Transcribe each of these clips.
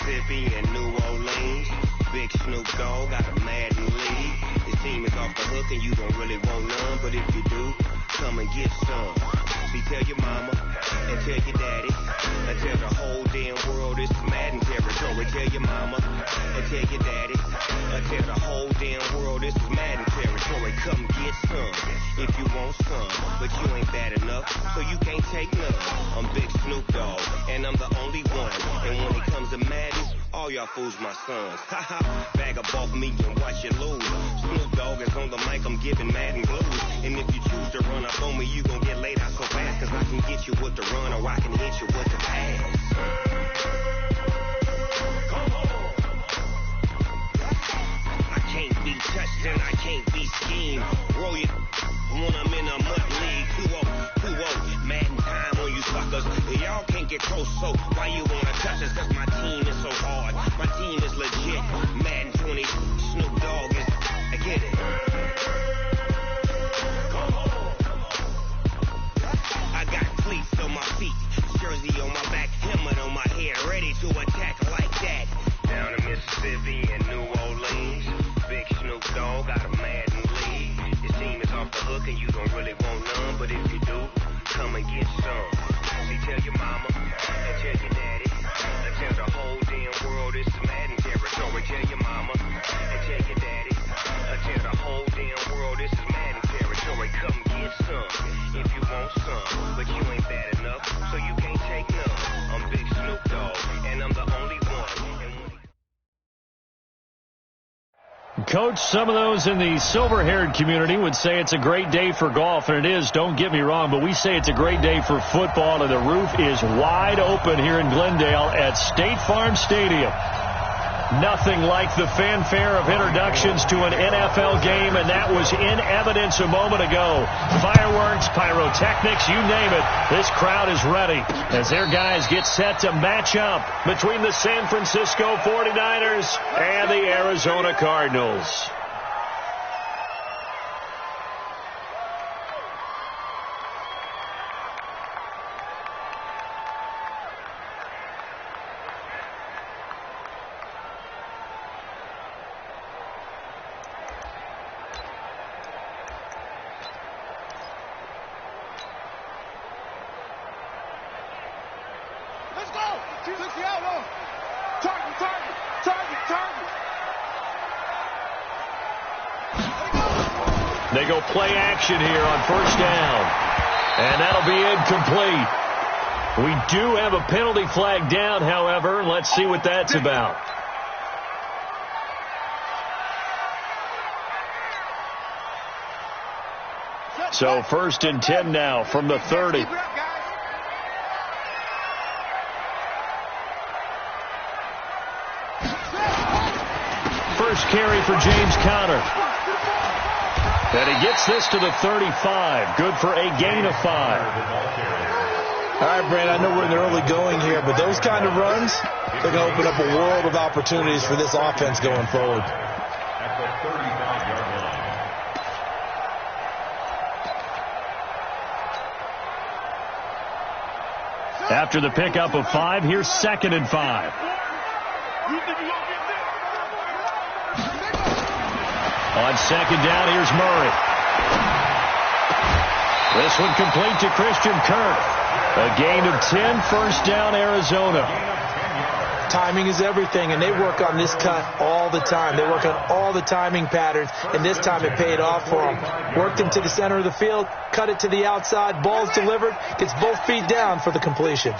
Mississippi and New Orleans. Big Snoop Dogg got a Madden league. His team is off the hook and you don't really want none, but if you do, come and get some. See, tell your mama and tell your daddy and tell the whole damn world this is Madden territory. Tell your mama and tell your daddy and tell the whole damn world this is Madden territory. Come get some if you want some, but you ain't bad enough, so you can't take none. I'm Big Snoop Dogg and I'm the only one, and when it comes to Madden, all y'all fools my sons. Haha, bag up off me and watch you lose. Snoop Dogg is on the mic, I'm giving Madden blues. And if you choose to run up on me, you gon' get laid out so fast, cause I can get you with the run or I can hit you with the pass. Come on. I can't be touched and I can't be schemed. Roll it when I'm in a mud league. 2-0, Madden time on you suckers. Y'all can't get close, so why you wanna touch us? Cause my team is so hard. My team is legit. Madden 20, Snoop Dogg is, I get it. Come on. I got cleats on my feet, jersey on my back, helmet on my head, ready to attack like that. Down in Mississippi and New Orleans, Big Snoop Dogg got a Madden league. His team is off the hook and you don't really want none, but if you do, come and get some. See, tell your mama and tell your daddy and tell the whole damn world this is Madden territory. Tell your mama and tell your daddy and tell the whole damn world this is Madden territory. Come get some if you want some, but you ain't bad enough, so you can't take none. I'm Big Snoop Dogg and I'm the only one. Coach, some of those in the silver-haired community would say it's a great day for golf, and it is, don't get me wrong, but we say it's a great day for football, and the roof is wide open here in Glendale at State Farm Stadium. Nothing like the fanfare of introductions to an NFL game, and that was in evidence a moment ago. Fireworks, pyrotechnics, you name it. This crowd is ready as their guys get set to match up between the San Francisco 49ers and the Arizona Cardinals. They go play action here on first down. And that'll be incomplete. We do have a penalty flag down, however. Let's see what that's about. So first and 10 now from the 30. First carry for James Conner. And he gets this to the 35. Good for a gain of 5. All right, Brandon, I know we're in the early going here, but those kind of runs, they're going to open up a world of opportunities for this offense going forward. After the pickup of 5, here's 2nd and 5. On 2nd down, here's Murray. This one complete to Christian Kirk. A gain of 10, first down, Arizona. Timing is everything, and they work on this cut all the time. They work on all the timing patterns, and this time it paid off for them. Worked him to the center of the field, cut it to the outside, ball's delivered, gets both feet down for the completion.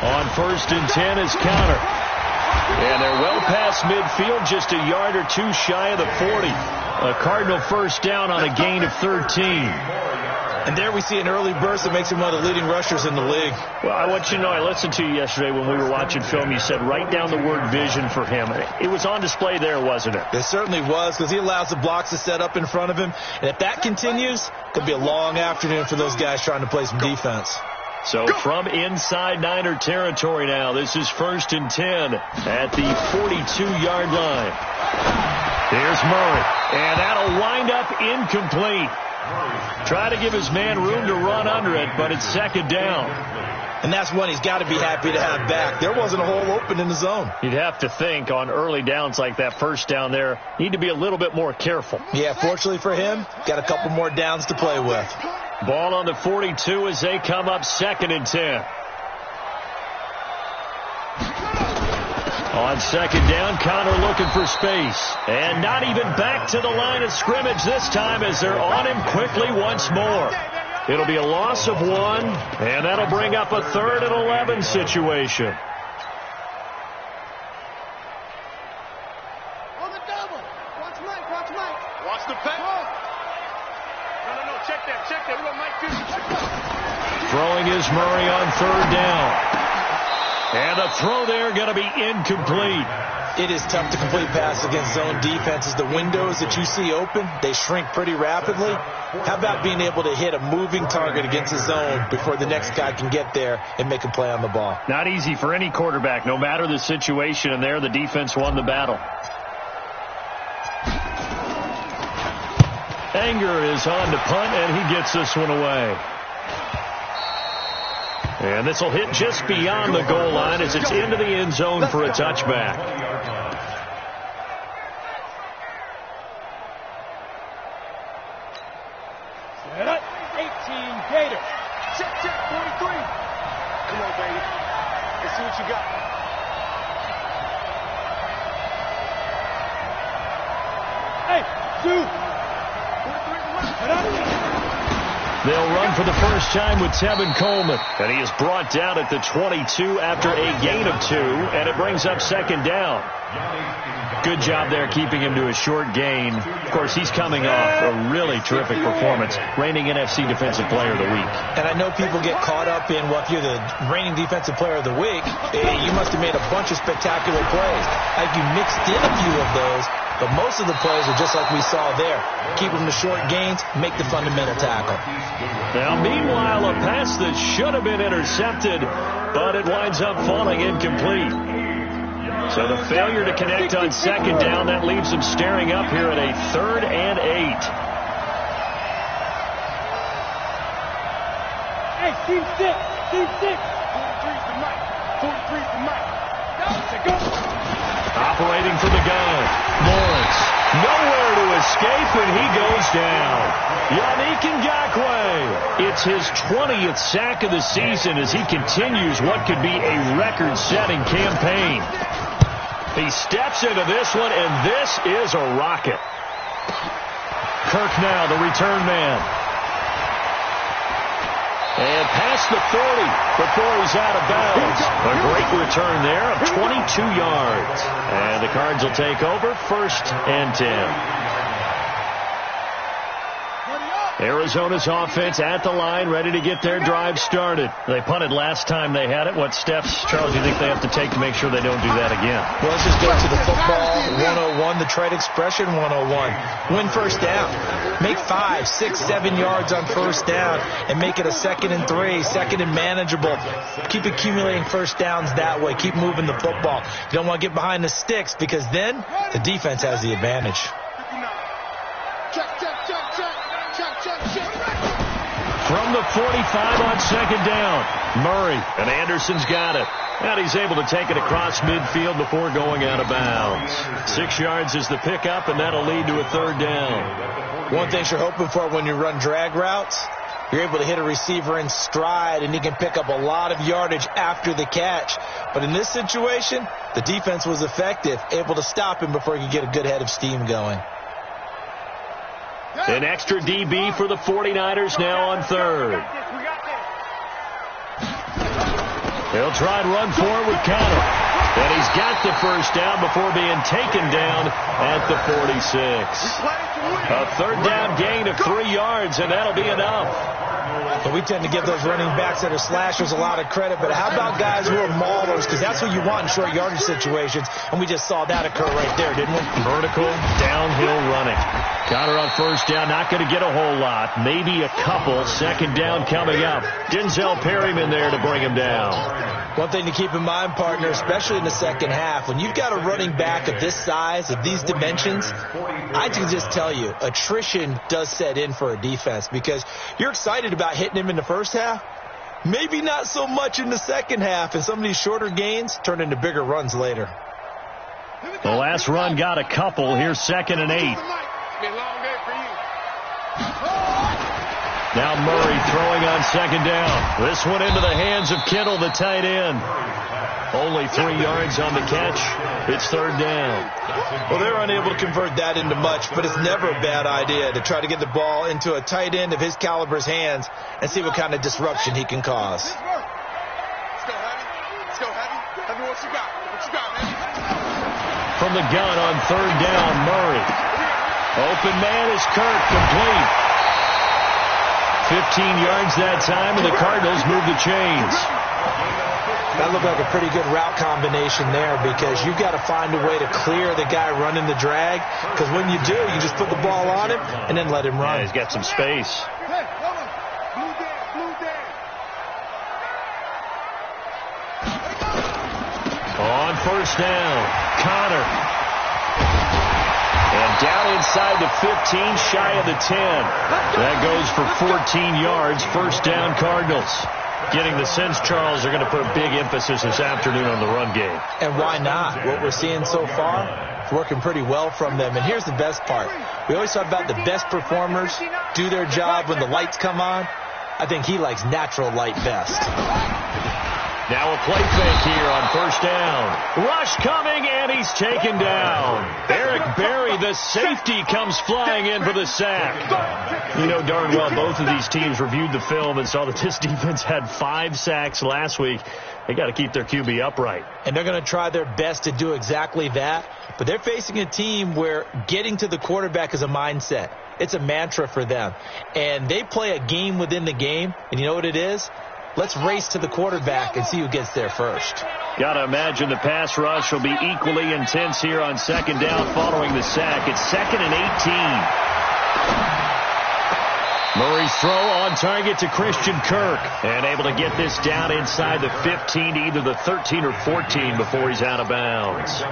On first and 10 is Conner. And they're well past midfield, just a yard or two shy of the 40. A Cardinal first down on a gain of 13. And there we see an early burst that makes him one of the leading rushers in the league. Well, I want you to know, I listened to you yesterday when we were watching film. You said write down the word vision for him. It was on display there, wasn't it? It certainly was, because he allows the blocks to set up in front of him. And if that continues, it could be a long afternoon for those guys trying to play some defense. So from inside Niner territory now, this is first and 10 at the 42-yard line. Here's Murray, and that'll wind up incomplete. Try to give his man room to run under it, but it's second down. And that's one he's got to be happy to have back. There wasn't a hole open in the zone. You'd have to think on early downs like that first down there, need to be a little bit more careful. Yeah, fortunately for him, got a couple more downs to play with. Ball on the 42 as they come up 2nd and 10. On second down, Connor looking for space. And not even back to the line of scrimmage this time as they're on him quickly once more. It'll be a loss of 1, and that'll bring up a 3rd and 11 situation. On the double. Watch Mike, watch Mike. Watch the pass. No, check that. We got Mike too. Throwing is Murray on 3rd down. And the throw there going to be incomplete. It is tough to complete passes against zone defenses. The windows that you see open, they shrink pretty rapidly. How about being able to hit a moving target against a zone before the next guy can get there and make a play on the ball? Not easy for any quarterback, no matter the situation, and there the defense won the battle. Anger is on to punt, and he gets this one away. And this will hit just beyond the goal line as it's into the end zone for a touchback. Set up. 18 Gator. Check, 43. Come on, baby. Let's see what you got. Hey, dude. 43 to left. They'll run for the first time with Tevin Coleman. And he is brought down at the 22 after a gain of 2. And it brings up second down. Good job there keeping him to a short gain. Of course, he's coming off a really terrific performance. Reigning NFC Defensive Player of the Week. And I know people get caught up in, well, if you're the reigning Defensive Player of the Week, you must have made a bunch of spectacular plays. I think you mixed in a few of those. But most of the plays are just like we saw there. Keep them to short gains, make the fundamental tackle. Now, meanwhile, a pass that should have been intercepted, but it winds up falling incomplete. So the failure to connect on second down, that leaves them staring up here at a 3rd and 8. Hey, team 6. 43's the Mike. 43's the Mike. Go. Operating for the gun. Lawrence. Nowhere to escape, and he goes down. Yannick Ngakoue. It's his 20th sack of the season as he continues what could be a record-setting campaign. He steps into this one, and this is a rocket. Kirk now, the return man. And past the 30 before he's out of bounds. A great return there of 22 yards. And the Cards will take over 1st and 10. Arizona's offense at the line, ready to get their drive started. They punted last time they had it. What steps, Charles, do you think they have to take to make sure they don't do that again? Well, let's just go to the football 101, the trade expression 101. Win first down. Make 5, 6, 7 yards on first down and make it a 2nd and 3, 2nd and manageable. Keep accumulating first downs that way. Keep moving the football. You don't want to get behind the sticks because then the defense has the advantage. From the 45 on second down, Murray, and Anderson's got it. And he's able to take it across midfield before going out of bounds. 6 yards is the pickup, and that'll lead to a 3rd down. One thing you're hoping for when you run drag routes, you're able to hit a receiver in stride, and he can pick up a lot of yardage after the catch. But in this situation, the defense was effective, able to stop him before he could get a good head of steam going. An extra DB for the 49ers now on 3rd. He'll try and run forward with Connor. And he's got the first down before being taken down at the 46. A 3rd down gain of 3 yards, and that'll be enough. But we tend to give those running backs that are slashers a lot of credit. But how about guys who are maulers? Because that's what you want in short yardage situations. And we just saw that occur right there, didn't we? Vertical, downhill running. Connor on first down, not going to get a whole lot. Maybe a couple. 2nd down coming up. Denzel Perryman there to bring him down. One thing to keep in mind, partner, especially in the second half, when you've got a running back of this size, of these dimensions, I can just tell you, attrition does set in for a defense because you're excited about hitting him in the first half. Maybe not so much in the second half, and some of these shorter gains turn into bigger runs later. The last run got a couple. Here's 2nd and 8. Now Murray throwing on 2nd down. This one into the hands of Kittle, the tight end. Only 3 yards on the catch. It's 3rd down. Well, they're unable to convert that into much, but it's never a bad idea to try to get the ball into a tight end of his caliber's hands and see what kind of disruption he can cause. Let's go, Heavy. Let's go, Heavy. Heavy, what you got? What you got, Heavy? From the gun on 3rd down, Murray. Open man is Kirk, complete. 15 yards that time, and the Cardinals move the chains. That looked like a pretty good route combination there because you've got to find a way to clear the guy running the drag, because when you do, you just put the ball on him and then let him run. Yeah, he's got some space. On 1st down, Connor. And down inside the 15, shy of the 10. That goes for 14 yards. 1st down, Cardinals. Getting the sense, Charles, they're going to put a big emphasis this afternoon on the run game. And why not? What we're seeing so far is working pretty well from them. And here's the best part. We always talk about the best performers do their job when the lights come on. I think he likes natural light best. Now a play fake here on 1st down. Rush coming, and he's taken down. Eric Berry, the safety, comes flying in for the sack. You know darn well both of these teams reviewed the film and saw that this defense had 5 sacks last week. They got to keep their QB upright. And they're going to try their best to do exactly that. But they're facing a team where getting to the quarterback is a mindset. It's a mantra for them. And they play a game within the game. And you know what it is? Let's race to the quarterback and see who gets there first. Got to imagine the pass rush will be equally intense here on 2nd down following the sack. It's 2nd and 18. Murray's throw on target to Christian Kirk. And able to get this down inside the 15 to either the 13 or 14 before he's out of bounds.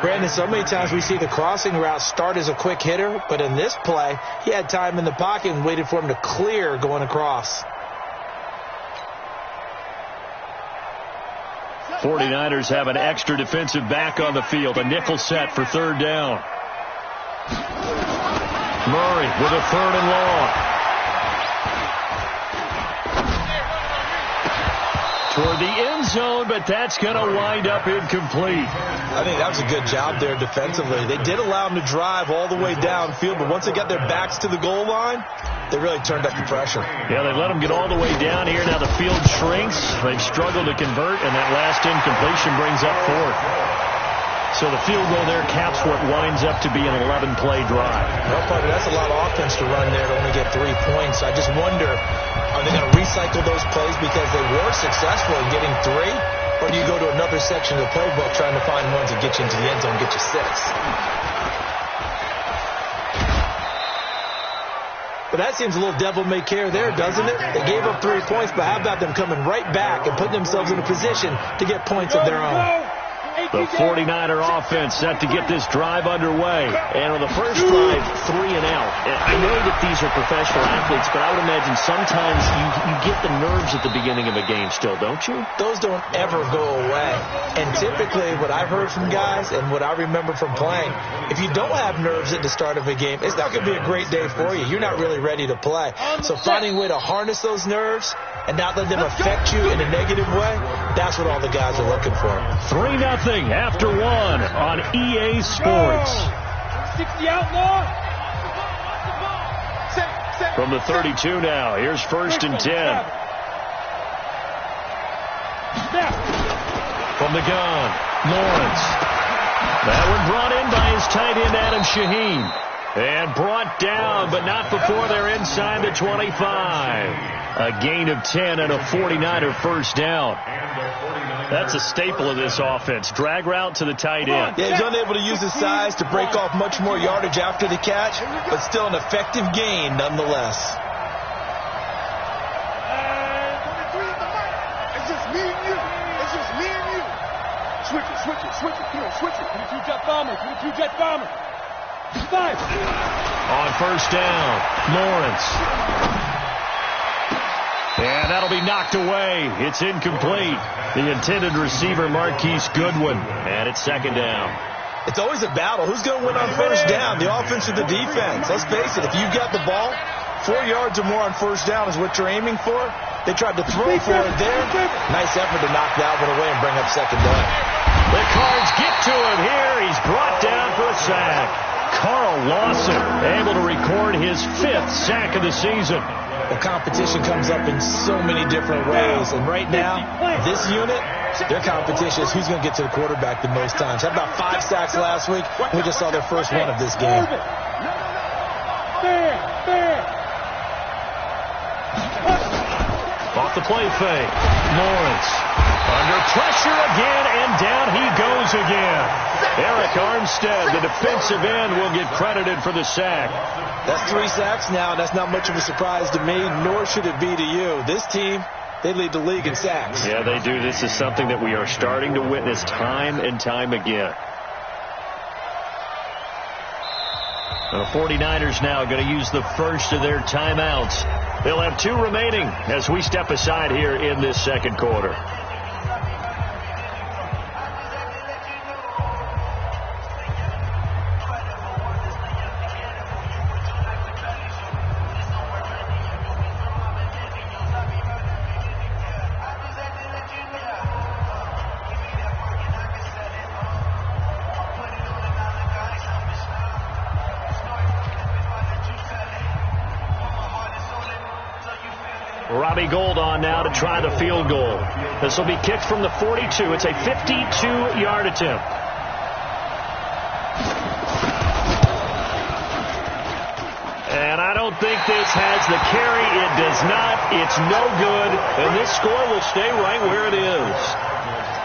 Brandon, so many times we see the crossing route start as a quick hitter, but in this play, he had time in the pocket and waited for him to clear going across. 49ers have an extra defensive back on the field. A nickel set for 3rd down. Murray with a 3rd and long. Toward the end zone, but that's going to wind up incomplete. I think that was a good job there defensively. They did allow him to drive all the way downfield, but once they got their backs to the goal line, they really turned up the pressure. Yeah, they let them get all the way down here. Now the field shrinks. They've struggled to convert, and that last incompletion brings up 4th. So the field goal there caps what winds up to be an 11-play drive. Well, partner, that's a lot of offense to run there to only get 3 points. I just wonder, are they going to recycle those plays because they were successful in getting 3? Or do you go to another section of the playbook trying to find ones that get you into the end zone and get you 6? But that seems a little devil-may-care there, doesn't it? They gave up 3 points, but how about them coming right back and putting themselves in a position to get points of their own? The 49er offense set to get this drive underway. And on the first drive, 3 and out. I know that these are professional athletes, but I would imagine sometimes you get the nerves at the beginning of a game still, don't you? Those don't ever go away. And typically what I've heard from guys and what I remember from playing, if you don't have nerves at the start of a game, it's not going to be a great day for you. You're not really ready to play. So finding a way to harness those nerves and not let them affect you in a negative way, that's what all the guys are looking for. 3-0 after 1 on EA Sports. 60 outlaw. From the 32 now, here's 1st and 10. From the gun, Lawrence. That one brought in by his tight end, Adam Shaheen. And brought down, but not before they're inside the 25. A gain of 10 and a 49er 1st down. That's a staple of this offense. Drag route to the tight end. Yeah, he's unable to use his size to break off much more yardage after the catch, but still an effective gain nonetheless. It's just me and you. It's just Switch it. Come on, switch it. 22 jet bomber. 22 jet bomber. 5. On first down, Lawrence. And that'll be knocked away. It's incomplete. The intended receiver, Marquise Goodwin. And it's second down. It's always a battle. Who's going to win on first down, the offense or the defense? Let's face it, if you got the ball, 4 yards or more on first down is what you're aiming for. They tried to throw for it there. Nice effort to knock that one away and bring up second down. The Cards get to him here. He's brought down for a sack. Carl Lawson able to record his 5th sack of the season. The competition comes up in so many different ways. And right now, this unit, their competition is who's going to get to the quarterback the most times. Had about 5 sacks last week. We just saw their first one of this game. Off the play fake. Lawrence under pressure again, and down he goes again. Eric Armstead, the defensive end, will get credited for the sack. That's 3 sacks now. That's not much of a surprise to me, nor should it be to you. This team, they lead the league in sacks. Yeah, they do. This is something that we are starting to witness time and time again. The 49ers now going to use the first of their timeouts. They'll have 2 remaining as we step aside here in this second quarter. Robbie Gould on now to try the field goal. This will be kicked from the 42. It's a 52-yard attempt. And I don't think this has the carry. It does not. It's no good. And this score will stay right where it is.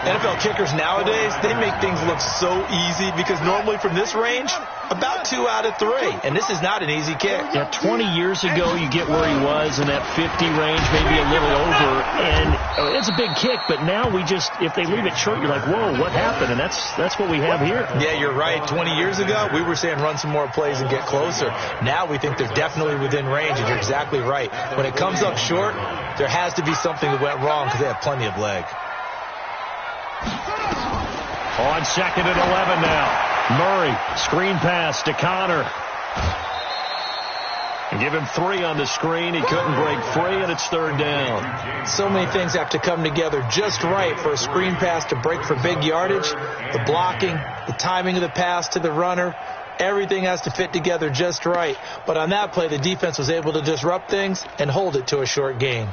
NFL kickers nowadays, they make things look so easy because normally from this range, about 2 out of 3. And this is not an easy kick. Yeah, 20 years ago, you get where he was in that 50 range, maybe a little over. And it's a big kick, but now we just, if they leave it short, you're like, whoa, what happened? And that's what we have here. Yeah, you're right. 20 years ago, we were saying run some more plays and get closer. Now we think they're definitely within range, and you're exactly right. When it comes up short, there has to be something that went wrong because they have plenty of leg. On second and 11 now. Murray, screen pass to Connor. And give him 3 on the screen. He couldn't break free, and it's third down. So many things have to come together just right for a screen pass to break for big yardage. The blocking, the timing of the pass to the runner, everything has to fit together just right. But on that play, the defense was able to disrupt things and hold it to a short gain.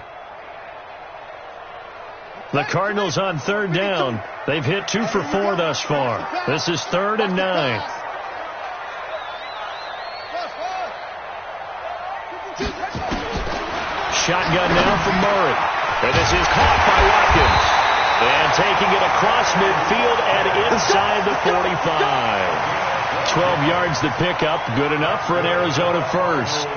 The Cardinals on third down. They've hit 2 for 4 thus far. This is 3rd and 9. Shotgun now from Murray. And this is caught by Watkins. And taking it across midfield and inside the 45. 12 yards to pick up. Good enough for an Arizona first.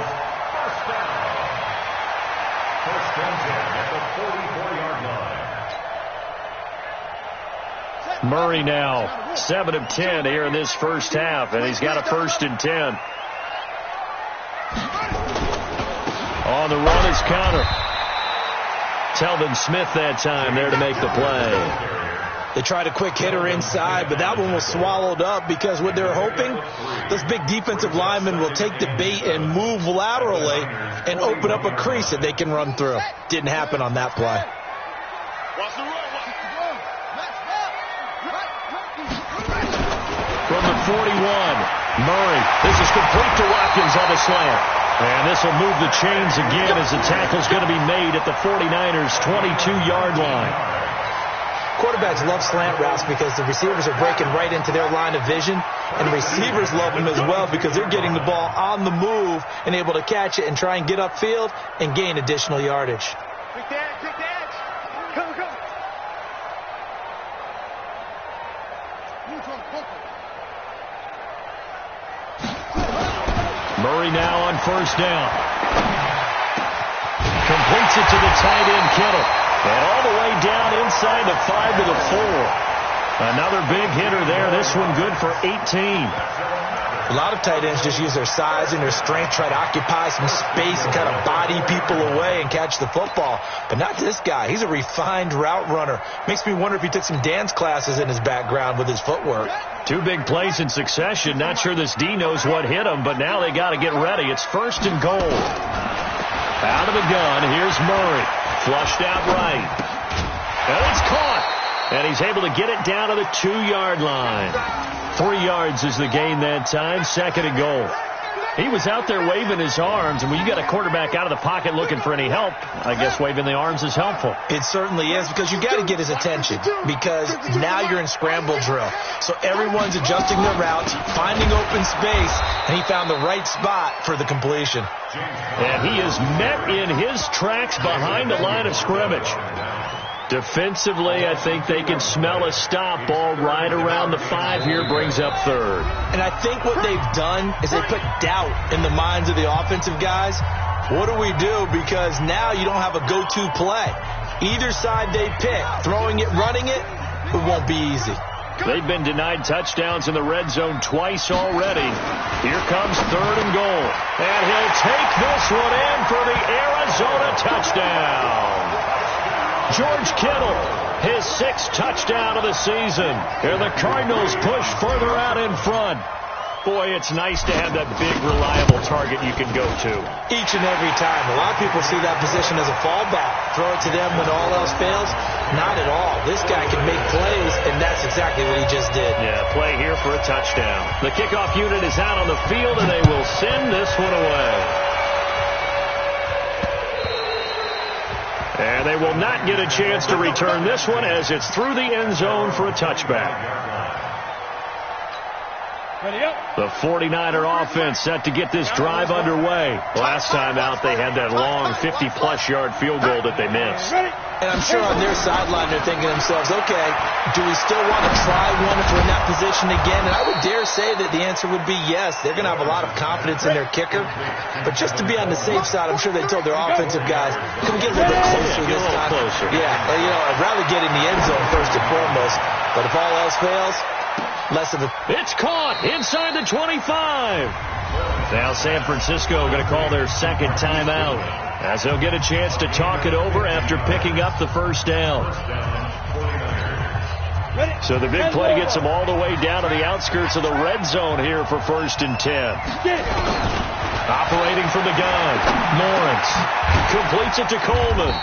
Murray now 7 of 10 here in this first half, and he's got a 1st and 10. On the run is Connor. Telvin Smith that time there to make the play. They tried a quick hitter inside, but that one was swallowed up because what they're hoping, this big defensive lineman will take the bait and move laterally and open up a crease that they can run through. Didn't happen on that play. From the 41, Murray. This is complete to Watkins on the slant. And this will move the chains again as the tackle's going to be made at the 49ers' 22-yard line. Quarterbacks love slant routes because the receivers are breaking right into their line of vision, and receivers love them as well because they're getting the ball on the move and able to catch it and try and get upfield and gain additional yardage. Quick dance. Come. Murray now on first down. Completes it to the tight end, Kittle. And all the way down inside the 5 to the 4. Another big hitter there. This one good for 18. A lot of tight ends just use their size and their strength, try to occupy some space and kind of body people away and catch the football. But not this guy. He's a refined route runner. Makes me wonder if he took some dance classes in his background with his footwork. 2 big plays in succession. Not sure this D knows what hit him, but now they got to get ready. It's 1st and goal. Out of the gun, here's Murray. Flushed out right. And it's caught. And he's able to get it down to the 2-yard line. 3 yards is the gain that time. 2nd and goal. He was out there waving his arms, and when you got a quarterback out of the pocket looking for any help, I guess waving the arms is helpful. It certainly is, because you got to get his attention, because now you're in scramble drill. So everyone's adjusting their routes, finding open space, and he found the right spot for the completion. And he is met in his tracks behind the line of scrimmage. Defensively, I think they can smell a stop ball right around the 5 here, brings up 3rd. And I think what they've done is they put doubt in the minds of the offensive guys. What do we do? Because now you don't have a go-to play. Either side they pick, throwing it, running it, it won't be easy. They've been denied touchdowns in the red zone twice already. Here comes 3rd and goal. And he'll take this one in for the Arizona touchdown. George Kittle, his 6th touchdown of the season. And the Cardinals push further out in front. Boy, it's nice to have that big, reliable target you can go to. Each and every time. A lot of people see that position as a fallback. Throw it to them when all else fails. Not at all. This guy can make plays, and that's exactly what he just did. Yeah, play here for a touchdown. The kickoff unit is out on the field, and they will send this one away. And they will not get a chance to return this one as it's through the end zone for a touchback. The 49er offense set to get this drive underway. Last time out, they had that long 50-plus yard field goal that they missed. And I'm sure on their sideline they're thinking to themselves, okay, do we still want to try one if we're in that position again? And I would dare say that the answer would be yes. They're going to have a lot of confidence in their kicker. But just to be on the safe side, I'm sure they told their offensive guys, can we get a little bit closer this time? Closer. Yeah, I'd rather get in the end zone first and foremost. But if all else fails, less of a... It's caught inside the 25. Now San Francisco going to call their 2nd timeout, as they'll get a chance to talk it over after picking up the 1st down. So the big play gets them all the way down to the outskirts of the red zone here for 1st and 10. Operating from the gun, Lawrence completes it to Coleman.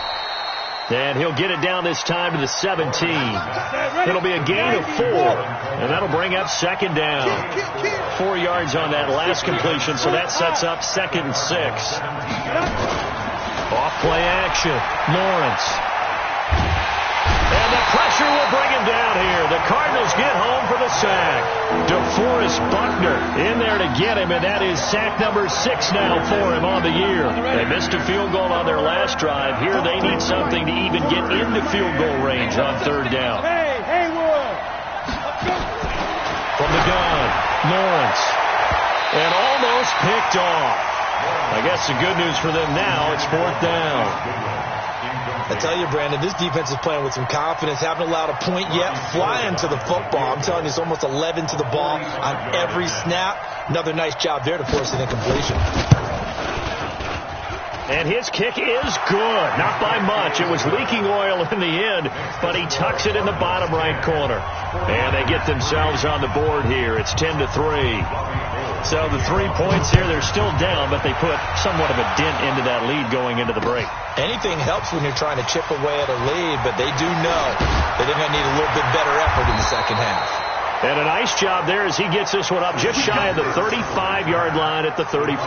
And he'll get it down this time to the 17. It'll be a gain of 4, and that'll bring up 2nd down. 4 yards on that last completion, so that sets up 2nd and 6. Off play action, Lawrence. And the pressure will bring him down here. The Cardinals get home for the sack. DeForest Buckner in there to get him, and that is sack number 6 now for him on the year. They missed a field goal on their last drive. Here they need something to even get into field goal range on 3rd down. From the gun, Lawrence. And almost picked off. I guess the good news for them now, it's 4th down. I tell you, Brandon, this defense is playing with some confidence. Haven't allowed a point yet. Flying to the football. I'm telling you, it's almost 11 to the ball on every snap. Another nice job there to force an incompletion. And his kick is good. Not by much. It was leaking oil in the end, but he tucks it in the bottom right corner. And they get themselves on the board here. It's 10-3. So the 3 points here, they're still down, but they put somewhat of a dent into that lead going into the break. Anything helps when you're trying to chip away at a lead, but they do know that they're going to need a little bit better effort in the second half. And a nice job there as he gets this one up just shy of the 35-yard line at the 34.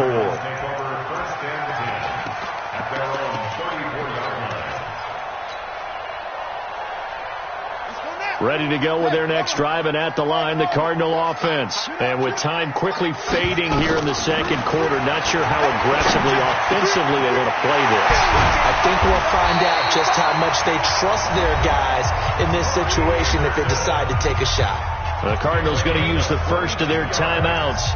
Ready to go with their next drive, and at the line, the Cardinal offense. And with time quickly fading here in the second quarter, not sure how aggressively, offensively they want to play this. I think we'll find out just how much they trust their guys in this situation if they decide to take a shot. The Cardinals going to use the first of their timeouts,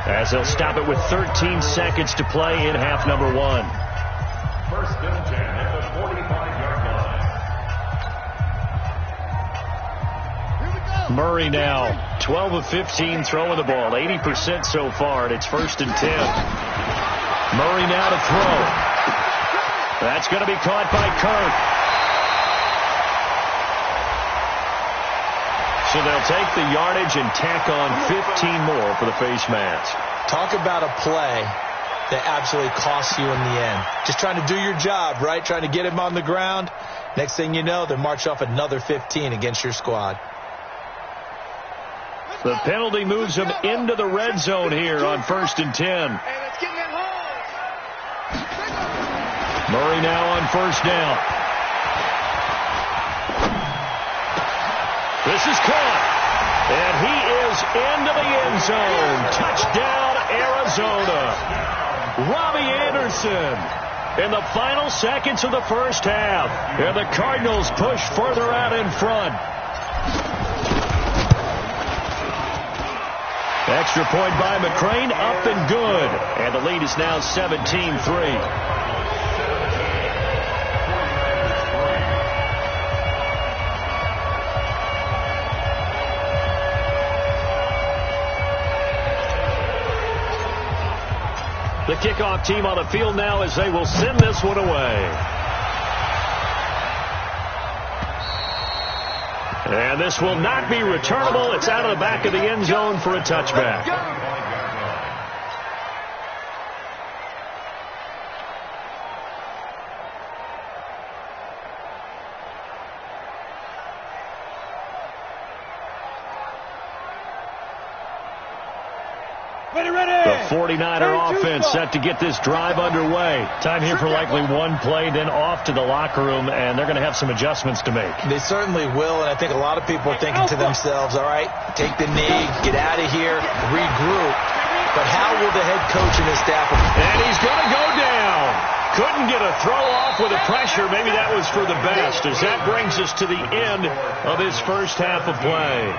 as they'll stop it with 13 seconds to play in half number 1. First and 10 at the 45-yard line. Murray now 12 of 15 throwing the ball, 80% so far, and it's 1st and 10. Murray now to throw. That's going to be caught by Kirk. So they'll take the yardage and tack on 15 more for the face mask. Talk about a play that absolutely costs you in the end. Just trying to do your job, right? Trying to get him on the ground. Next thing you know, they march off another 15 against your squad. The penalty moves them into the red zone here on 1st and 10. Murray now on 1st down. This is caught. And he is into the end zone. Touchdown, Arizona. Robbie Anderson in the final seconds of the first half. And the Cardinals push further out in front. Extra point by McCrane, up and good. And the lead is now 17-3. The kickoff team on the field now as they will send this one away. And this will not be returnable. It's out of the back of the end zone for a touchback. The 49er offense set to get this drive underway. Time here for likely one play, then off to the locker room, and they're going to have some adjustments to make. They certainly will, and I think a lot of people are thinking to themselves, all right, take the knee, get out of here, regroup. But how will the head coach and his staff... And he's going to go down. Couldn't get a throw off with the pressure. Maybe that was for the best, as that brings us to the end of his first half of play.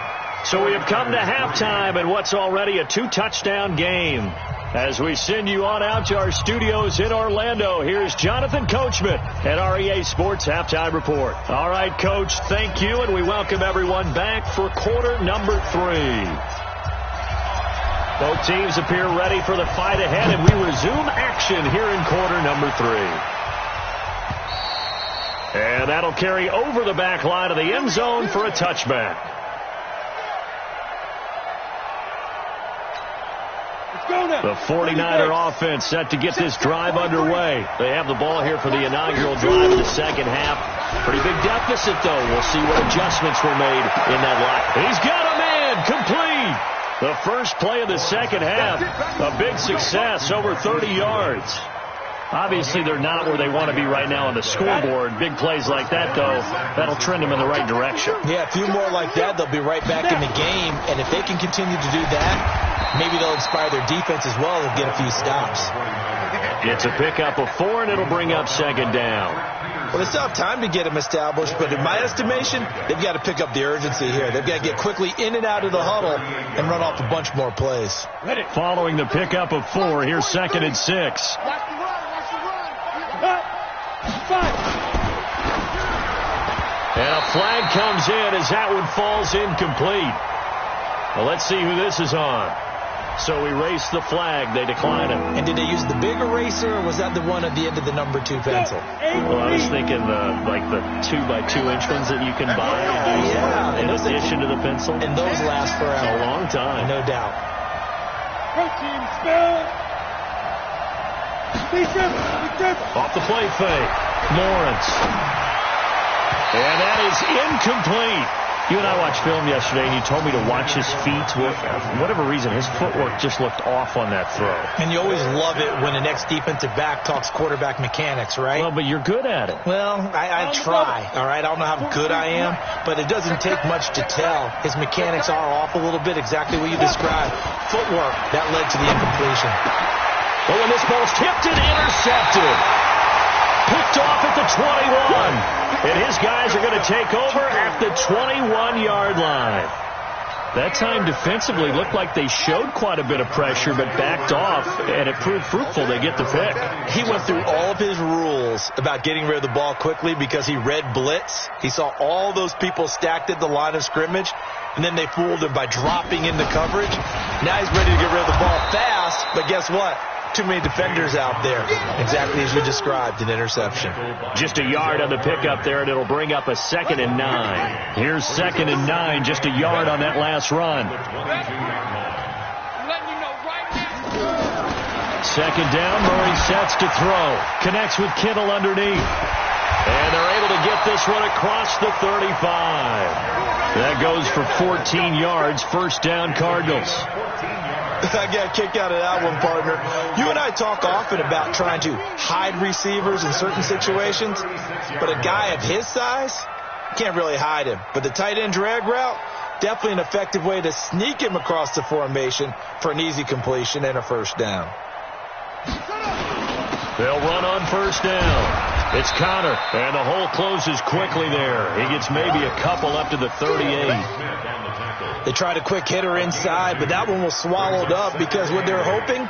So we have come to halftime in what's already a 2-touchdown game. As we send you on out to our studios in Orlando, here's Jonathan Coachman at REA Sports Halftime Report. All right, Coach, thank you, and we welcome everyone back for quarter number 3. Both teams appear ready for the fight ahead, and we resume action here in quarter number 3. And that'll carry over the back line of the end zone for a touchback. The 49er offense set to get this drive underway. They have the ball here for the inaugural drive of the second half. Pretty big deficit, though. We'll see what adjustments were made in that line. He's got a man complete. The first play of the second half, a big success, over 30 yards. Obviously, they're not where they want to be right now on the scoreboard. Big plays like that, though, that'll trend them in the right direction. Yeah, a few more like that, they'll be right back in the game. And if they can continue to do that, maybe they'll inspire their defense as well and get a few stops. It's a pickup of 4, and it'll bring up second down. Well, they still have time to get them established, but in my estimation, they've got to pick up the urgency here. They've got to get quickly in and out of the huddle and run off a bunch more plays. Following the pickup of 4, here's 2nd and 6. And a flag comes in as that one falls incomplete. Well, let's see who this is on. So erase the flag. They decline it. And did they use the big eraser, or was that the one at the end of the number 2 pencil? Well, I was thinking like the 2x2-inch ones that you can buy in addition to the pencil. And those last forever. A long time. No doubt. Protein spell. Off the play fake. Lawrence. And that is incomplete. You and I watched film yesterday, and you told me to watch his feet. For whatever reason, his footwork just looked off on that throw. And you always love it when the next defensive back talks quarterback mechanics, right? Well, but you're good at it. Well, I try, all right? I don't know how good I am, but it doesn't take much to tell. His mechanics are off a little bit, exactly what you described. Footwork, that led to the incompletion. Well, when this ball's tipped and intercepted. Picked off at the 21. And his guys are going to take over at the 21-yard line. That time defensively looked like they showed quite a bit of pressure but backed off, and it proved fruitful. They get the pick. He went through all of his rules about getting rid of the ball quickly because he read blitz. He saw all those people stacked at the line of scrimmage, and then they fooled him by dropping into coverage. Now he's ready to get rid of the ball fast, but guess what? Too many defenders out there. Exactly as you described, an interception. Just a yard on the pickup there, and it'll bring up a 2nd and 9. Here's 2nd and 9, just a yard on that last run. 2nd down, Murray sets to throw. Connects with Kittle underneath. And they're able to get this one across the 35. That goes for 14 yards, 1st down Cardinals. I got a kick out of that one, partner. You and I talk often about trying to hide receivers in certain situations, but a guy of his size, can't really hide him. But the tight end drag route, definitely an effective way to sneak him across the formation for an easy completion and a 1st down. They'll run on 1st down. It's Connor, and the hole closes quickly there. He gets maybe a couple up to the 38. They tried a quick hitter inside, but that one was swallowed up because what they're hoping,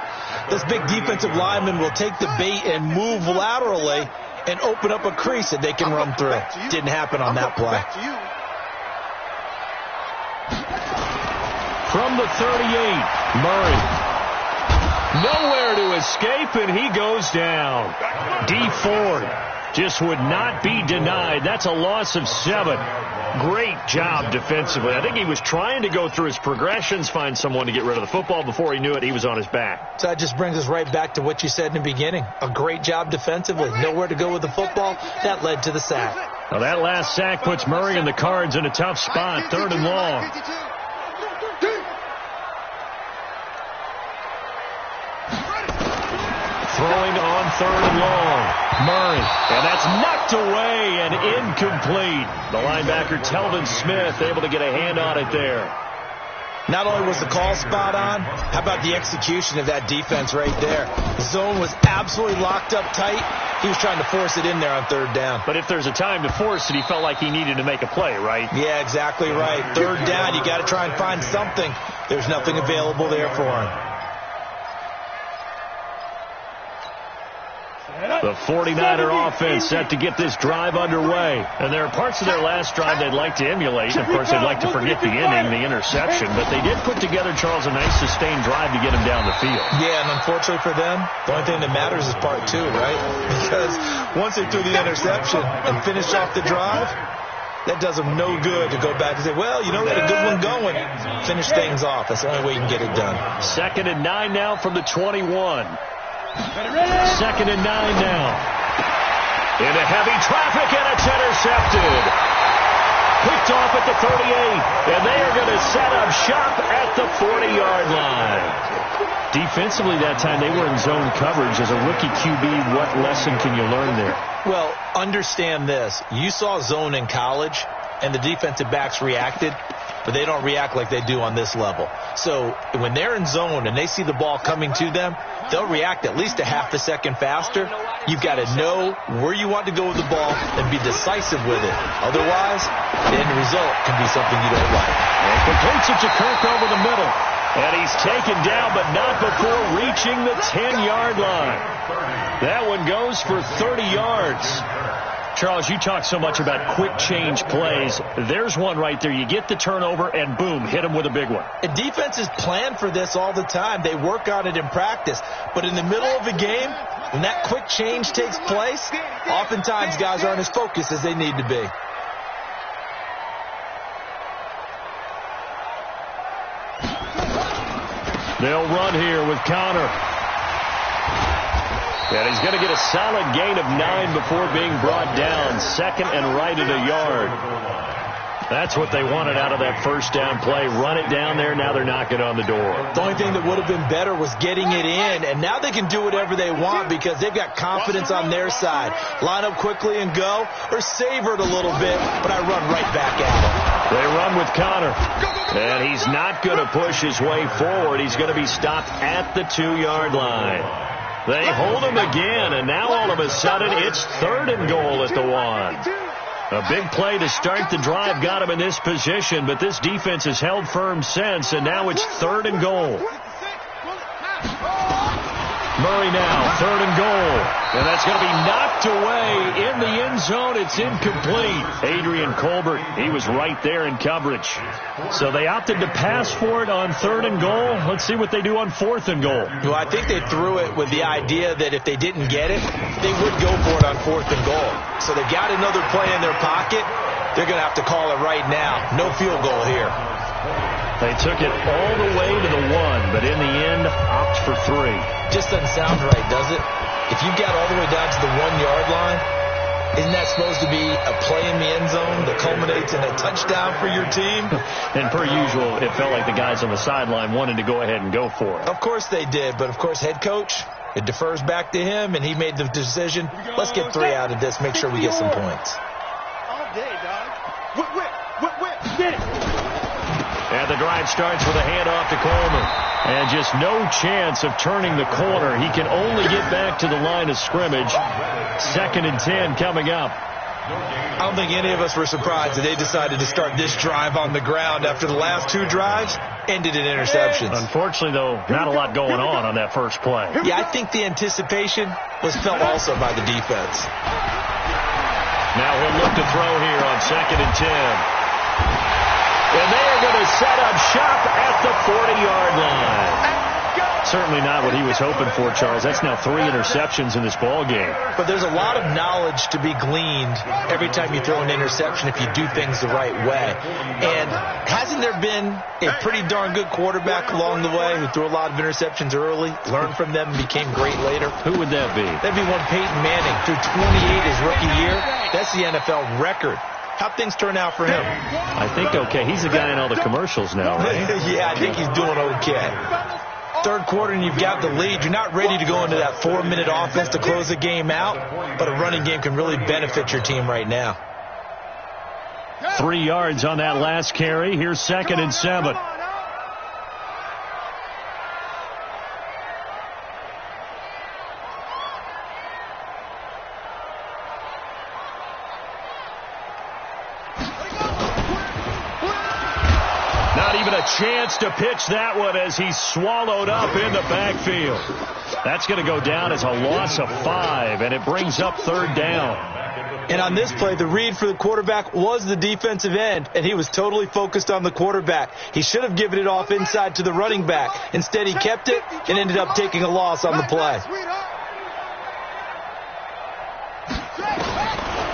this big defensive lineman will take the bait and move laterally and open up a crease that they can run through. Didn't happen on that play. From the 38, Murray. Nowhere to escape, and he goes down. D. Ford just would not be denied. That's a loss of 7. Great job defensively. I think he was trying to go through his progressions, find someone to get rid of the football. Before he knew it, he was on his back. So that just brings us right back to what you said in the beginning. A great job defensively. Nowhere to go with the football. That led to the sack. Now that last sack puts Murray and the Cards in a tough spot. 3rd and long. Throwing on 3rd and long. Murray. And that's knocked away and incomplete. The linebacker, Telvin Smith, able to get a hand on it there. Not only was the call spot on, how about the execution of that defense right there? The zone was absolutely locked up tight. He was trying to force it in there on 3rd down. But if there's a time to force it, he felt like he needed to make a play, right? Yeah, exactly right. 3rd down, you got to try and find something. There's nothing available there for him. The 49er offense set to get this drive underway. And there are parts of their last drive they'd like to emulate. Of course, they'd like to forget the ending, the interception. But they did put together, Charles, a nice sustained drive to get him down the field. Yeah, and unfortunately for them, the only thing that matters is part 2, right? Because once they threw the interception and finished off the drive, that does them no good to go back and say, well, you know, we had a good one going. Finish things off. That's the only way you can get it done. 2nd and 9 now from the 21. 2nd and 9 now. Into heavy traffic, and it's intercepted. Picked off at the 38, and they are going to set up shop at the 40-yard line. Defensively that time, they were in zone coverage. As a rookie QB, what lesson can you learn there? Well, understand this. You saw zone in college, and the defensive backs reacted, but they don't react like they do on this level. So when they're in zone and they see the ball coming to them, they'll react at least a half a second faster. You've got to know where you want to go with the ball and be decisive with it. Otherwise, the end result can be something you don't like. And completes it to Kirk over the middle. And he's taken down, but not before reaching the 10-yard line. That one goes for 30 yards. Charles, you talk so much about quick change plays. There's one right there. You get the turnover, and boom, hit him with a big one. And defenses plan for this all the time. They work on it in practice. But in the middle of a game, when that quick change takes place, oftentimes guys aren't as focused as they need to be. They'll run here with Connor. And he's going to get a solid gain of 9 before being brought down. 2nd and right at a yard. That's what they wanted out of that 1st down play. Run it down there. Now they're knocking on the door. The only thing that would have been better was getting it in. And now they can do whatever they want because they've got confidence on their side. Line up quickly and go, or savor it a little bit, but I run right back at it. They run with Connor. And he's not going to push his way forward. He's going to be stopped at the 2-yard line. They hold him again, and now all of a sudden it's 3rd and goal at the 1. A big play to start the drive got him in this position, but this defense has held firm since, and now it's 3rd and goal. Murray now, 3rd and goal. And that's going to be knocked away in the end zone. It's incomplete. Adrian Colbert, he was right there in coverage. So they opted to pass for it on 3rd and goal. Let's see what they do on 4th and goal. Well, I think they threw it with the idea that if they didn't get it, they would go for it on 4th and goal. So they got another play in their pocket. They're going to have to call it right now. No field goal here. They took it all the way to the 1, but in the end, opt for 3. Just doesn't sound right, does it? If you got all the way down to the 1-yard line, isn't that supposed to be a play in the end zone that culminates in a touchdown for your team? And per usual, it felt like the guys on the sideline wanted to go ahead and go for it. Of course they did, but of course head coach, it defers back to him, and he made the decision, let's get 3 out of this, make sure we get some points. All day, dog. Whip, get it. And the drive starts with a handoff to Coleman. And just no chance of turning the corner. He can only get back to the line of scrimmage. 2nd and 10 coming up. I don't think any of us were surprised that they decided to start this drive on the ground after the last 2 drives ended in interceptions. Unfortunately, though, not a lot going on that first play. Yeah, I think the anticipation was felt also by the defense. Now he'll look to throw here on 2nd and 10. And they are going to set up shop at the 40-yard line. Certainly not what he was hoping for, Charles. That's now 3 interceptions in this ball game. But there's a lot of knowledge to be gleaned every time you throw an interception if you do things the right way. And hasn't there been a pretty darn good quarterback along the way who threw a lot of interceptions early, learned from them, and became great later? Who would that be? That'd be one Peyton Manning. Threw 28 his rookie year. That's the NFL record. How'd things turn out for him? I think okay. He's the guy in all the commercials now, right? Yeah, I think he's doing okay. 3rd quarter and you've got the lead. You're not ready to go into that 4-minute offense to close the game out, but a running game can really benefit your team right now. 3 yards on that last carry. Here's 2nd and 7. Chance to pitch that one as he's swallowed up in the backfield. That's going to go down as a loss of 5, and it brings up 3rd down. And on this play, the read for the quarterback was the defensive end, and he was totally focused on the quarterback. He should have given it off inside to the running back. Instead, he kept it and ended up taking a loss on the play.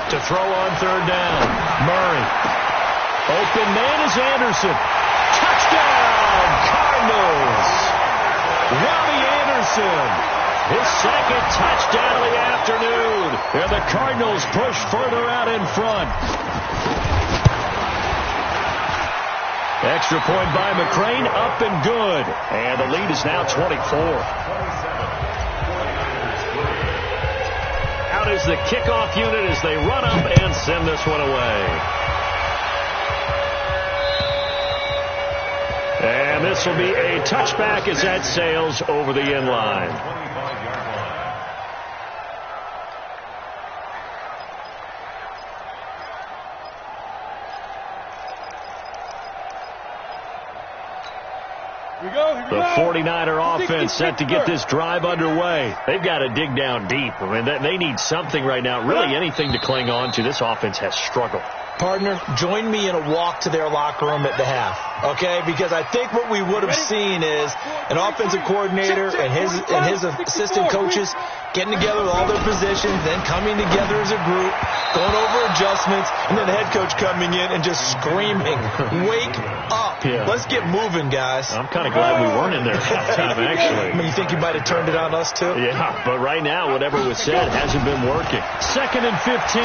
To throw on 3rd down, Murray. Open man is Anderson. Touchdown, Cardinals! Robbie Anderson, his 2nd touchdown of the afternoon. And the Cardinals push further out in front. Extra point by McCrane, up and good. And the lead is now 24. Out is the kickoff unit as they run up and send this one away. And this will be a touchback as that sails over the end line. The 49er offense set to get this drive underway. They've got to dig down deep. I mean, they need something right now, really anything to cling on to. This offense has struggled. Partner, join me in a walk to their locker room at the half, okay? Because I think what we would have seen is an offensive coordinator and his assistant coaches getting together with all their positions, then coming together as a group, going over adjustments, and then the head coach coming in and just screaming, wake up. Yeah. Let's get moving, guys. I'm kind of glad we weren't in there at halftime, actually. I mean, you think you might have turned it on us, too? Yeah, but right now, whatever was said hasn't been working. 2nd and 15.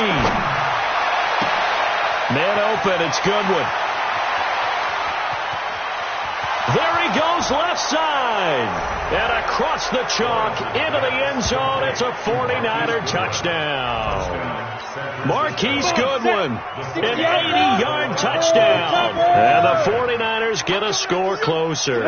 Man open, it's Goodwin. There he goes, left side. And across the chalk, into the end zone, it's a 49er touchdown. Marquise Goodwin, an 80-yard touchdown. And the 49ers get a score closer.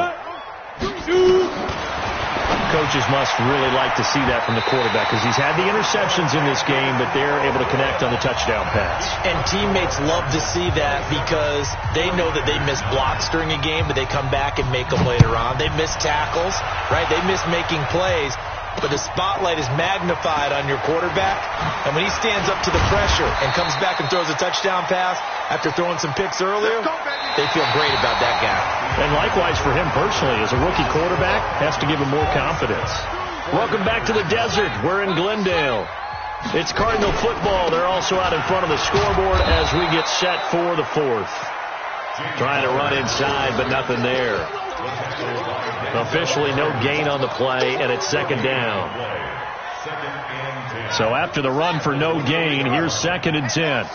Coaches must really like to see that from the quarterback because he's had the interceptions in this game, but they're able to connect on the touchdown pass. And teammates love to see that because they know that they miss blocks during a game, but they come back and make them later on. They miss tackles, right? They miss making plays. But the spotlight is magnified on your quarterback. And when he stands up to the pressure and comes back and throws a touchdown pass after throwing some picks earlier, they feel great about that guy. And likewise for him personally, as a rookie quarterback, has to give him more confidence. Welcome back to the desert. We're in Glendale. It's Cardinal football. They're also out in front of the scoreboard as we get set for the fourth. Trying to run inside, but nothing there. Officially no gain on the play, and it's second down. So after the run for no gain, here's 2nd and 10.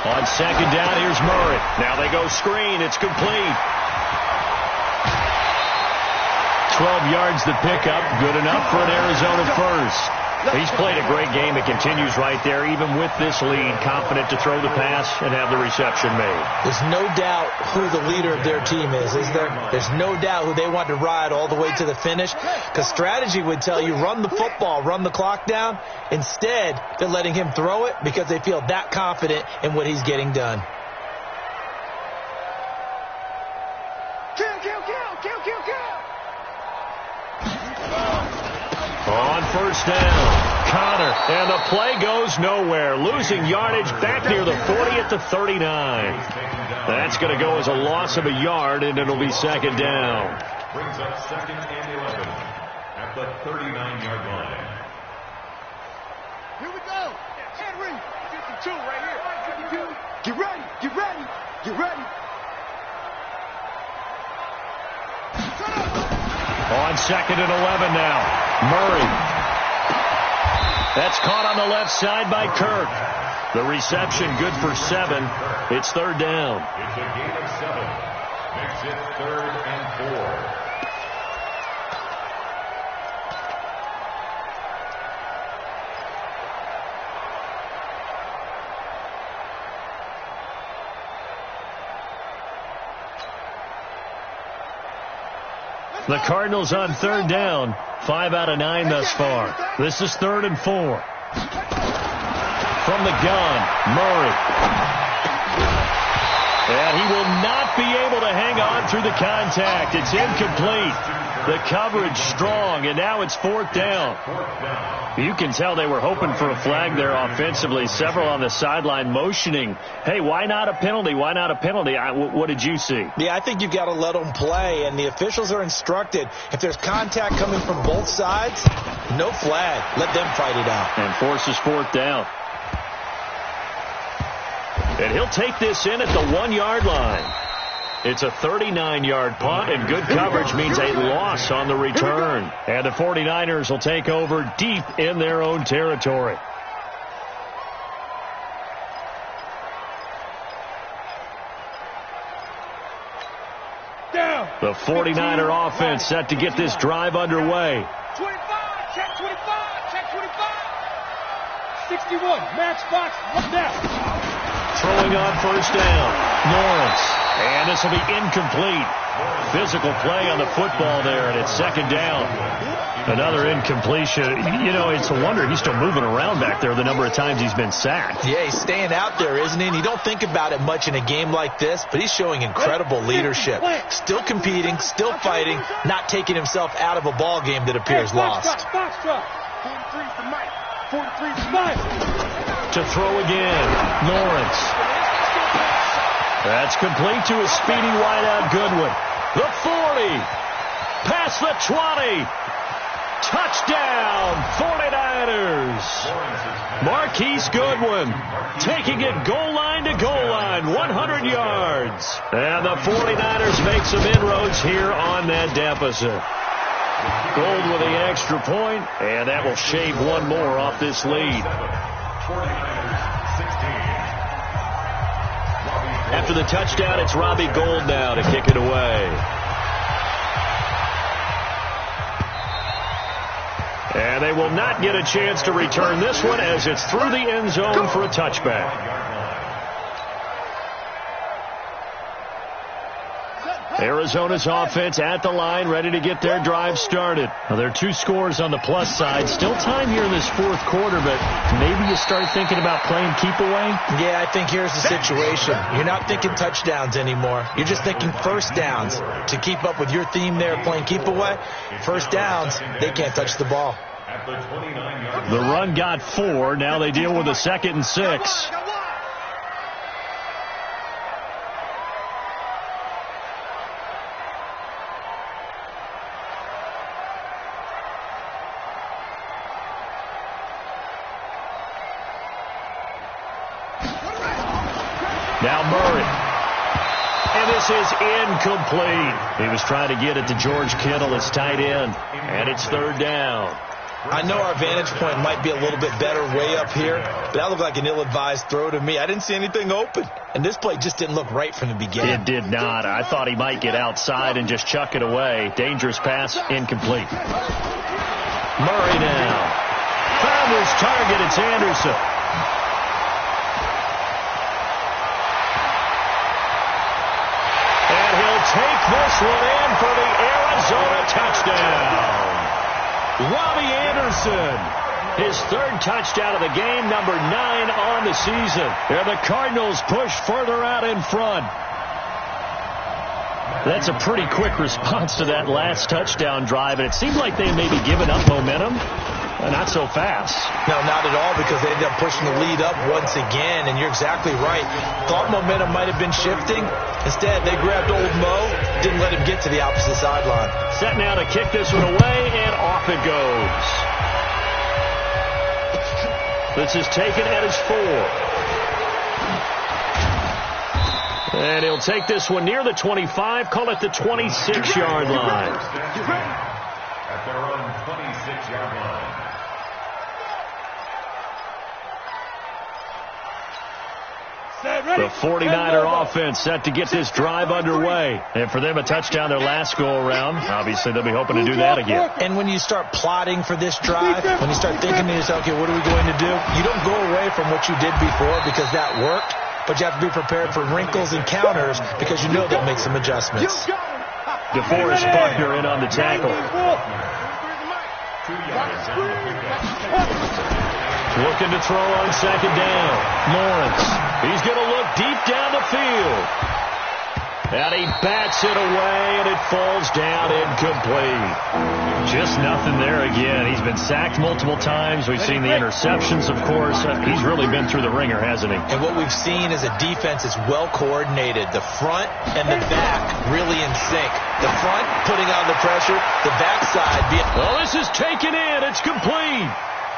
On second down, here's Murray. Now they go screen. It's complete. 12 yards the pickup, good enough for an Arizona first. He's played a great game. It continues right there, even with this lead, confident to throw the pass and have the reception made. There's no doubt who the leader of their team is there? There's no doubt who they want to ride all the way to the finish, because strategy would tell you run the football, run the clock down. Instead, they're letting him throw it because they feel that confident in what he's getting done. On first down, Connor, and the play goes nowhere. Losing yardage back near the 40 at the 39. That's going to go as a loss of a yard, and it'll be second down. Brings up 2nd and 11 at the 39-yard line. Here we go. Henry, 52 right here. 52. Get ready, get ready, get ready. On 2nd and 11 now, Murray. That's caught on the left side by Kirk. The reception good for 7. It's third down. It's a gain of 7. Makes it 3rd and 4. The Cardinals on third down. 5 out of 9 thus far. This is 3rd and 4. From the gun, Murray. And he will not be able to hang on through the contact. It's incomplete. The coverage strong, and now it's 4th down. You can tell they were hoping for a flag there offensively. Several on the sideline motioning, hey, why not a penalty? Why not a penalty? What did you see? Yeah, I think you've got to let them play, and the officials are instructed. If there's contact coming from both sides, no flag. Let them fight it out. And forces 4th down. And he'll take this in at the 1-yard line. It's a 39-yard punt, and good coverage means a loss on the return. And the 49ers will take over deep in their own territory. The 49er offense set to get this drive underway. 25, check 25, check 25. 61, match box, now. Throwing on first down, Lawrence. And this will be incomplete. Physical play on the football there, and it's second down. Another incompletion. You know, it's a wonder he's still moving around back there the number of times he's been sacked. Yeah, he's staying out there, isn't he? And you don't think about it much in a game like this, but he's showing incredible leadership. Still competing, still fighting, not taking himself out of a ball game that appears lost. 43 for Mike. 43 for Mike. To throw again, Lawrence. That's complete to a speedy wideout Goodwin. The 40. Past the 20. Touchdown, 49ers. Marquise Goodwin taking it goal line to goal line, 100 yards. And the 49ers make some inroads here on that deficit. Gold with the extra point, and that will shave one more off this lead. After the touchdown, it's Robbie Gould now to kick it away. And they will not get a chance to return this one as it's through the end zone for a touchback. Arizona's offense at the line, ready to get their drive started. Now, there are 2 scores on the plus side. Still time here in this fourth quarter, but maybe you start thinking about playing keep away? Yeah, I think here's the situation. You're not thinking touchdowns anymore. You're just thinking first downs. To keep up with your theme there, playing keep away, first downs, they can't touch the ball. The run got 4. Now they deal with a 2nd and 6. Now Murray. And this is incomplete. He was trying to get it to George Kittle, his tight end. And it's 3rd down. I know our vantage point might be a little bit better way up here, but that looked like an ill-advised throw to me. I didn't see anything open. And this play just didn't look right from the beginning. It did not. I thought he might get outside and just chuck it away. Dangerous pass, incomplete. Murray now. Found his target. It's Anderson. Take this one in for the Arizona touchdown. Robbie Anderson, his 3rd touchdown of the game, number 9 on the season. And the Cardinals push further out in front. That's a pretty quick response to that last touchdown drive, and it seemed like they may be giving up momentum. Not so fast. No, not at all, because they ended up pushing the lead up once again, and you're exactly right. Thought momentum might have been shifting. Instead, they grabbed old Mo, didn't let him get to the opposite sideline. Set now to kick this one away, and off it goes. This is taken at his 4. And he'll take this one near the 25, call it the 26-yard line. At their own 26-yard line. The 49er offense set to get this drive underway. And for them, a touchdown their last go-around. Obviously, they'll be hoping to do that again. And when you start plotting for this drive, when you start thinking to yourself, okay, what are we going to do? You don't go away from what you did before because that worked, but you have to be prepared for wrinkles and counters because you know they'll make some adjustments. DeForest Buckner in on the tackle. Looking to throw on 2nd down. Lawrence. He's going to look deep down the field. And he bats it away, and it falls down incomplete. Just nothing there again. He's been sacked multiple times. We've seen the interceptions, of course. He's really been through the ringer, hasn't he? And what we've seen is a defense that's well coordinated. The front and the back really in sync. The front putting on the pressure, the backside being... Well, this is taken in. It's complete.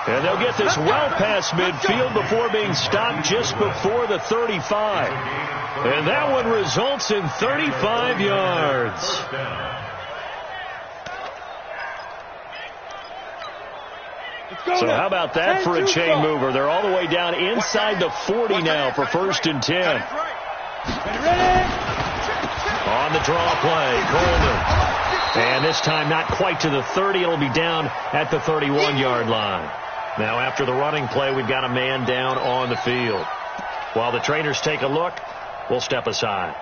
And they'll get this well past midfield before being stopped just before the 35. And that one results in 35 yards. So how about that for a chain mover? They're all the way down inside the 40 now for 1st and 10. On the draw play, Coleman. And this time not quite to the 30. It'll be down at the 31-yard line. Now after the running play, we've got a man down on the field. While the trainers take a look, we'll step aside.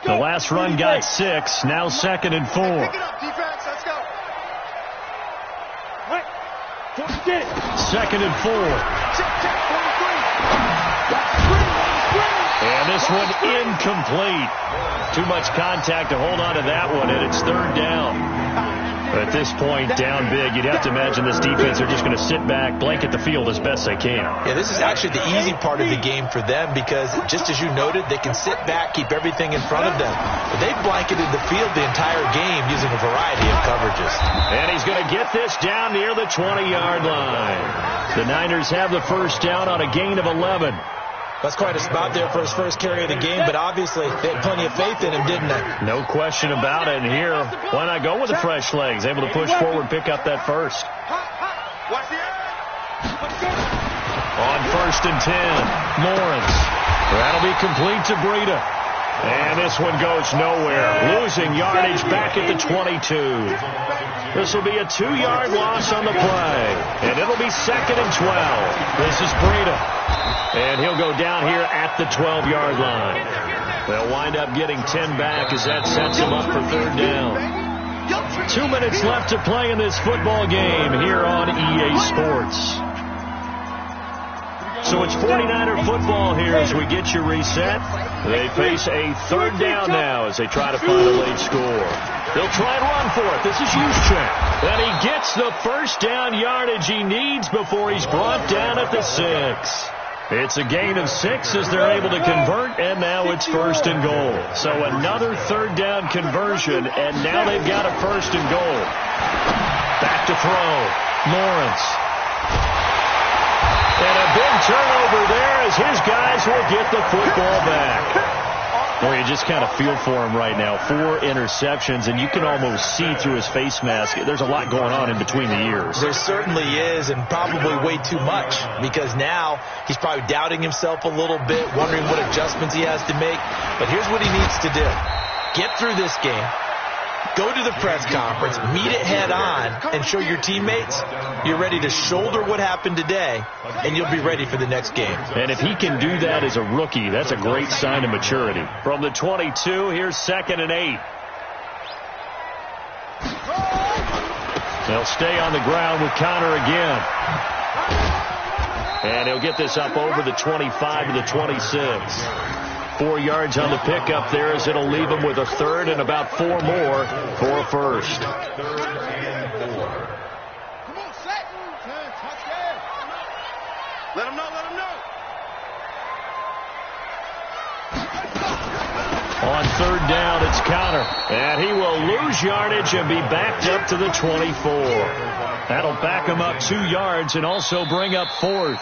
The last run got 6. Now 2nd and 4. Pick it up, defense. Let's go. 2nd and 4. And this one incomplete. Too much contact to hold on to that one, and it's 3rd down. At this point, down big, you'd have to imagine this defense are just going to sit back, blanket the field as best they can. Yeah, this is actually the easy part of the game for them because, just as you noted, they can sit back, keep everything in front of them. But they've blanketed the field the entire game using a variety of coverages. And he's going to get this down near the 20-yard line. The Niners have the 1st down on a gain of 11. That's quite a spot there for his first carry of the game, but obviously they had plenty of faith in him, didn't they? No question about it. And here, why not go with the fresh legs? Able to push forward, pick up that 1st. On 1st and 10, Lawrence. That'll be complete to Breida. And this one goes nowhere. Losing yardage back at the 22. This will be a 2-yard loss on the play. And it'll be 2nd and 12. This is Breida. And he'll go down here at the 12-yard line. They'll wind up getting 10 back as that sets him up for 3rd down. 2 minutes left to play in this football game here on EA Sports. So it's 49er football here as we get you reset. They face a 3rd down now as they try to find a late score. They'll try and run for it. This is Juszczyk. And he gets the 1st down yardage he needs before he's brought down at the 6. It's a gain of 6 as they're able to convert, and now it's 1st and goal. So another 3rd down conversion, and now they've got a 1st and goal. Back to throw. Lawrence. And a big turnover there as his guys will get the football back. Boy, you just kind of feel for him right now. 4 interceptions, and you can almost see through his face mask. There's a lot going on in between the ears. There certainly is, and probably way too much, because now he's probably doubting himself a little bit, wondering what adjustments he has to make. But here's what he needs to do. Get through this game. Go to the press conference, meet it head on, and show your teammates you're ready to shoulder what happened today, and you'll be ready for the next game. And if he can do that as a rookie, that's a great sign of maturity. From the 22, here's 2nd and 8. They'll stay on the ground with Connor again. And he'll get this up over the 25 to the 26. 4 yards on the pickup there as it'll leave him with a 3rd and about 4 more for a 1st. Let him know, let him know. On 3rd down, it's Connor. And he will lose yardage and be backed up to the 24. That'll back him up 2 yards and also bring up 4th.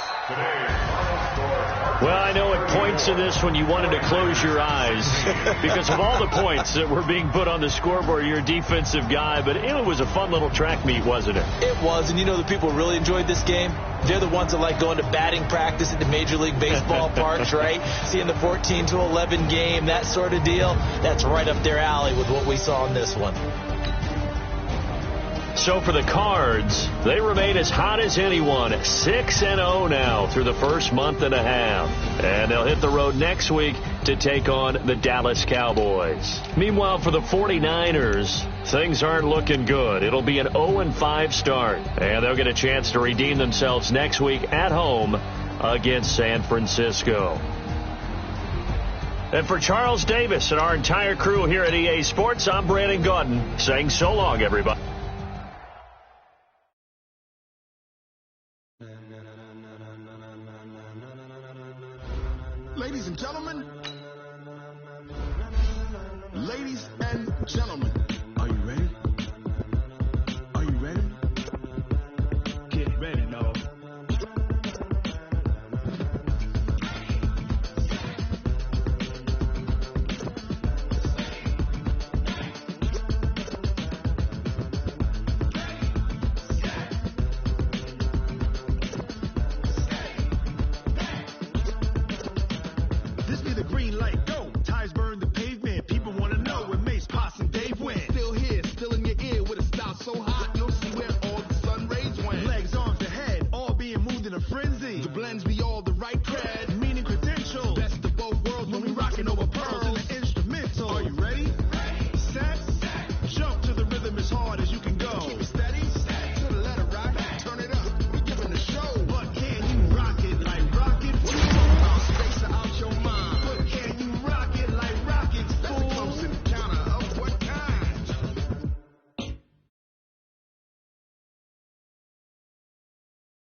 Well, I know at points in this when you wanted to close your eyes because of all the points that were being put on the scoreboard. You're a defensive guy, but it was a fun little track meet, wasn't it? It was, and you know the people who really enjoyed this game? They're the ones that like going to batting practice at the Major League Baseball parks, right? Seeing the 14-11 game, that sort of deal. That's right up their alley with what we saw in this one. So for the Cards, they remain as hot as anyone, 6-0 now through the first month and a half. And they'll hit the road next week to take on the Dallas Cowboys. Meanwhile, for the 49ers, things aren't looking good. It'll be an 0-5 start, and they'll get a chance to redeem themselves next week at home against San Francisco. And for Charles Davis and our entire crew here at EA Sports, I'm Brandon Gaudin saying so long, everybody. Ladies and gentlemen, are you ready?